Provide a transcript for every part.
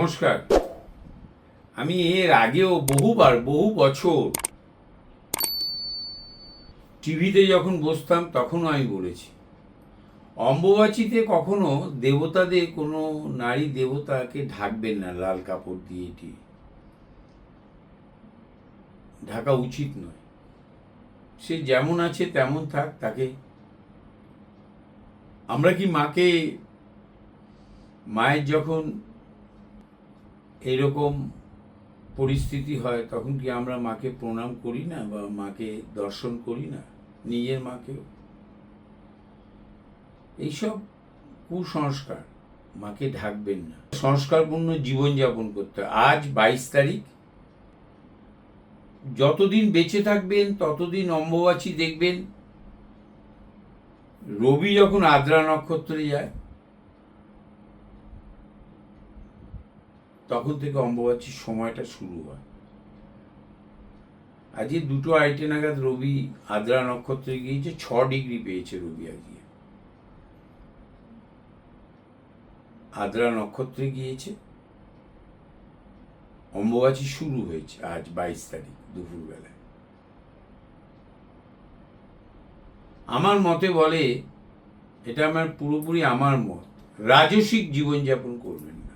নমস্কার। আমি এর আগেও বহু বছর টিভিতে যখন বসতাম তখনও আমি বলেছি, অম্বুবাচীতে কখনো দেবতাদের, কোনো নারী দেবতাকে ঢাকবেন না লাল কাপড় দিয়ে। এটি ঢাকা উচিত নয়। সে যেমন আছে তেমন থাক। তাকে আমরা কি মায়ের যখন এরকম পরিস্থিতি হয় তখন কি আমরা মাকে প্রণাম করি না বা মাকে দর্শন করি না? নিজের মাকেও। এইসব কুসংস্কার, মাকে ঢাকবেন না, সংস্কারপূর্ণ জীবনযাপন করতে। আজ 22 তারিখ। যতদিন বেঁচে থাকবেন ততদিন অম্বুবাচী দেখবেন। রবি যখন আদ্রা নক্ষত্রে যায় তখন থেকে অম্বুবাচীর সময়টা শুরু হয়। আজকে 2:02 নাগাদ রবি আদ্রা নক্ষত্রে গিয়েছে, 6 ডিগ্রি পেয়েছে রবি। আজকে আদ্রা নক্ষত্রে গিয়েছে, অম্বুবাচী শুরু হয়েছে আজ 22 তারিখ দুপুরবেলায়। আমার মতে বলে, এটা আমার পুরোপুরি আমার মত, রাজসিক জীবনযাপন করবেন না,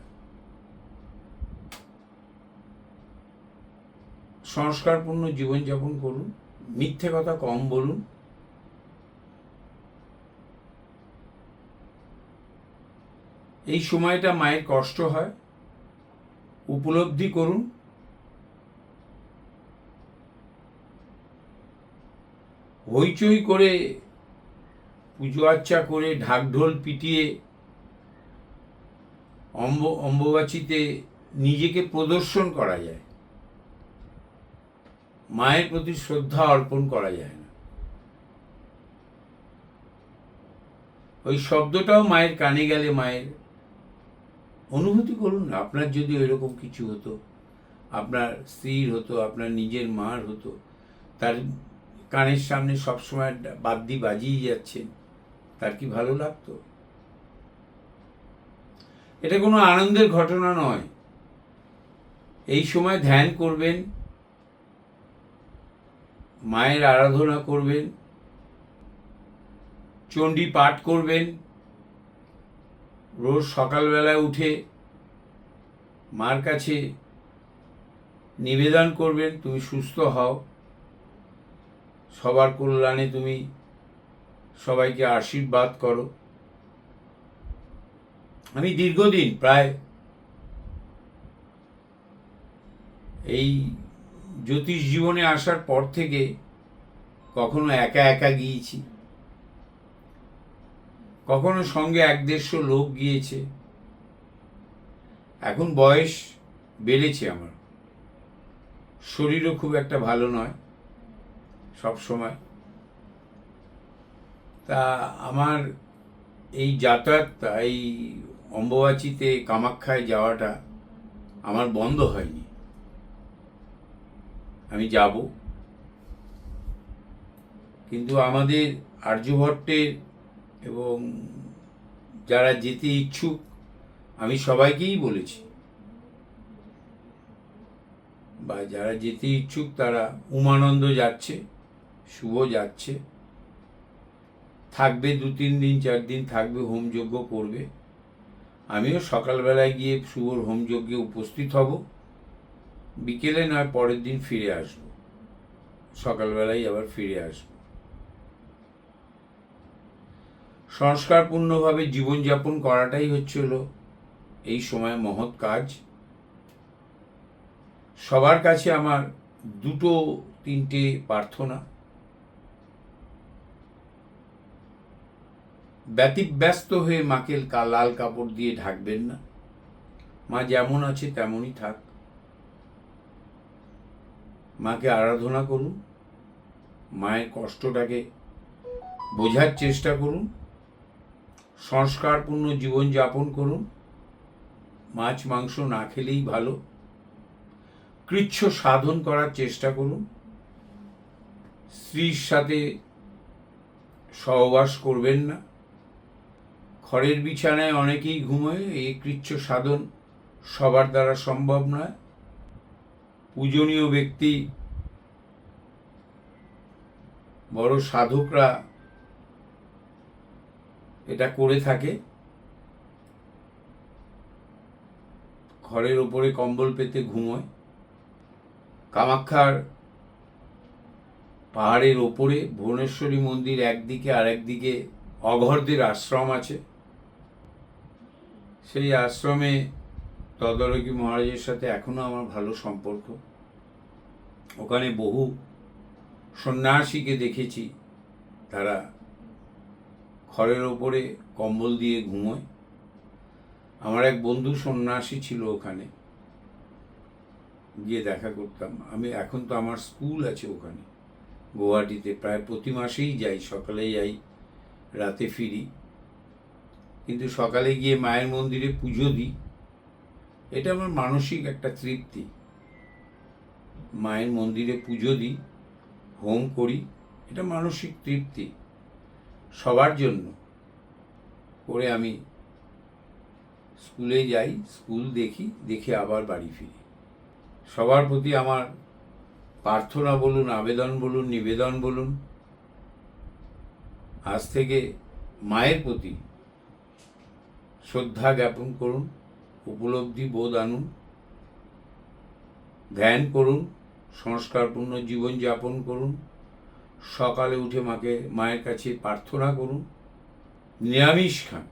সংস্কারপূর্ণ জীবনযাপন করুন, মিথ্যে কথা কম বলুন। এই সময়টা মায়ের কষ্ট হয়, উপলব্ধি করুন। হইচই করে, পুজো আর্চা করে, ঢাকঢোল পিটিয়ে অম্বুবাচীতে নিজেকে প্রদর্শন করা যায়, মায়ের প্রতি শ্রদ্ধা অর্পণ করা যায় না। ওই শব্দটাও মায়ের কানে গেলে মায়ের অনুভূতি করুন না। আপনার যদি এরকম কিছু হতো, আপনার স্ত্রীর হতো, আপনার নিজের মার হতো, তার কানের সামনে সবসময় বাদ্যি বাজিয়ে যাচ্ছেন, তার কি ভালো লাগতো? এটা কোনো আনন্দের ঘটনা নয়। এই সময় ধ্যান করবেন, মায়ের আরাধনা করবেন, চণ্ডী পাঠ করবেন, রোজ সকালবেলায় উঠে মার কাছে নিবেদন করবেন তুমি সুস্থ হও, সবার কল্যাণে তুমি সবাইকে আশীর্বাদ করো। আমি দীর্ঘদিন, প্রায় এই জ্যোতিষ জীবনে আসার পর থেকে কখনো একা একা গিয়েছি, কখনো সঙ্গে 1-150 লোক গিয়েছে। এখন বয়স বেড়েছে, আমার শরীরও খুব একটা ভালো নয় সব সময়। তা আমার এই যাতায়াতটা, এই অম্বুবাচীতে কামাখ্যায় যাওয়াটা আমার বন্ধ হয়নি। আমি যাব, কিন্তু আমাদের আর্যভট্টের এবং যারা যেতে ইচ্ছুক, আমি সবাইকেই বলেছি, বা যারা যেতে ইচ্ছুক তারা, উমানন্দ যাচ্ছে, শুভ যাচ্ছে, থাকবে 2-3 দিন 4 দিন থাকবে, হোমযজ্ঞ করবে। আমিও সকালবেলায় গিয়ে শুভর হোমযজ্ঞে উপস্থিত হব, বিকেলে নয় পরের দিন ফিরে আসব, সকালবেলায় আবার ফিরে আসব। সংস্কারপূর্ণভাবে জীবনযাপন করাটাই হচ্ছিল এই সময় মহৎ কাজ। সবার কাছে আমার 2-3টে প্রার্থনা। ব্যতিব্যস্ত হয়ে মাকে লাল কাপড় দিয়ে ঢাকবেন না। মা যেমন আছে তেমনই থাক। মাকে আরাধনা করুন, মায়ের কষ্টটাকে বোঝার চেষ্টা করুন, সংস্কারপূর্ণ জীবনযাপন করুন, মাছ মাংস না খেলেই ভালো, কৃচ্ছ সাধন করার চেষ্টা করুন, স্ত্রীর সাথে সহবাস করবেন না। খড়ের বিছানায় অনেকেই ঘুমোয়, এই কৃচ্ছ সাধন সবার দ্বারা সম্ভব নয়। পূজনীয় ব্যক্তি, বড় সাধকরা এটা করে থাকে। ঘরের ওপরে কম্বল পেতে ঘুমোয়। কামাখ্যার পাহাড়ের ওপরে ভুবনেশ্বরী মন্দির একদিকে, আর একদিকে অঘরদের আশ্রম আছে। সেই আশ্রমে তদারকি মহারাজের সাথে এখনো আমার ভালো সম্পর্ক। ওখানে বহু সন্ন্যাসীকে দেখেছি, তারা খড়ের ওপরে কম্বল দিয়ে ঘুমোয়। আমার এক বন্ধু সন্ন্যাসী ছিল, ওখানে গিয়ে দেখা করতাম আমি। এখন তো আমার স্কুল আছে ওখানে গুয়াহাটিতে, প্রায় প্রতি মাসেই যাই, সকালে যাই, রাতে ফিরি। কিন্তু সকালে গিয়ে মায়ের মন্দিরে পুজো দিই, এটা আমার মানসিক একটা তৃপ্তি। মায়ের মন্দিরে পুজো দিই, হোম করি, এটা মানসিক তৃপ্তি সবার জন্য। করে আমি স্কুলে যাই, স্কুল দেখি, দেখে আবার বাড়ি ফিরি। সবার প্রতি আমার প্রার্থনা বলুন, আবেদন বলুন, নিবেদন বলুন, আজ থেকে মায়ের প্রতি শ্রদ্ধা জ্ঞাপন করুন, উপলব্ধি বোধ আনুন, ধ্যান করুন, সংস্কারপূর্ণ জীবনযাপন করুন। সকালে উঠে মায়ের কাছে প্রার্থনা করুন, নিরামিষ খান।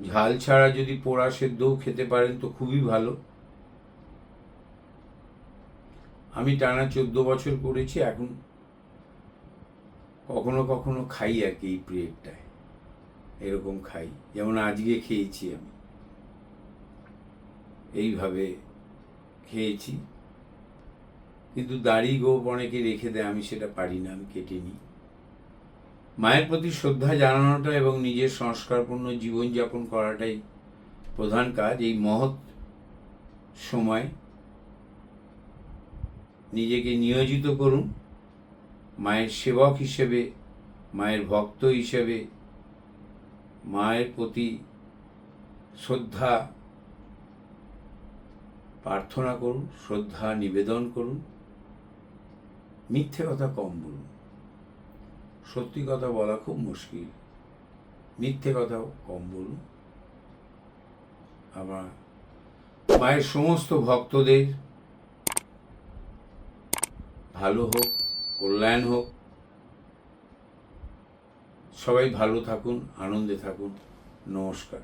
ঝাল ছাড়া যদি পোড়া সেদ্ধও খেতে পারেন তো খুবই ভালো। আমি টানা 14 বছর করেছি, এখন কখনো কখনো খাই আর কি, এই পিরিয়ডটায় এরকম খাই, যেমন আজকে খেয়েছি আমি, এইভাবে খেয়েছি। কিন্তু দাড়ি গোপ অনেকে রেখে দেয়, আমি সেটা পারি না, আমি কেটে নিই। মায়ের প্রতি শ্রদ্ধা জানানোটা এবং নিজের সংস্কারপূর্ণ জীবনযাপন করাটাই প্রধান কাজ। এই মহৎ সময় নিজেকে নিয়োজিত করুন মায়ের সেবক হিসেবে, মায়ের ভক্ত হিসেবে। মায়ের প্রতি শ্রদ্ধা প্রার্থনা করুন, শ্রদ্ধা নিবেদন করুন। মিথ্যে কথা কম বলুন, সত্যি কথা বলা খুব মুশকিল, মিথ্যে কথাও কম বলুন। আমার মায়ের সমস্ত ভক্তদের ভালো হোক, কল্যাণ হোক, সবাই ভালো থাকুন, আনন্দে থাকুন। নমস্কার।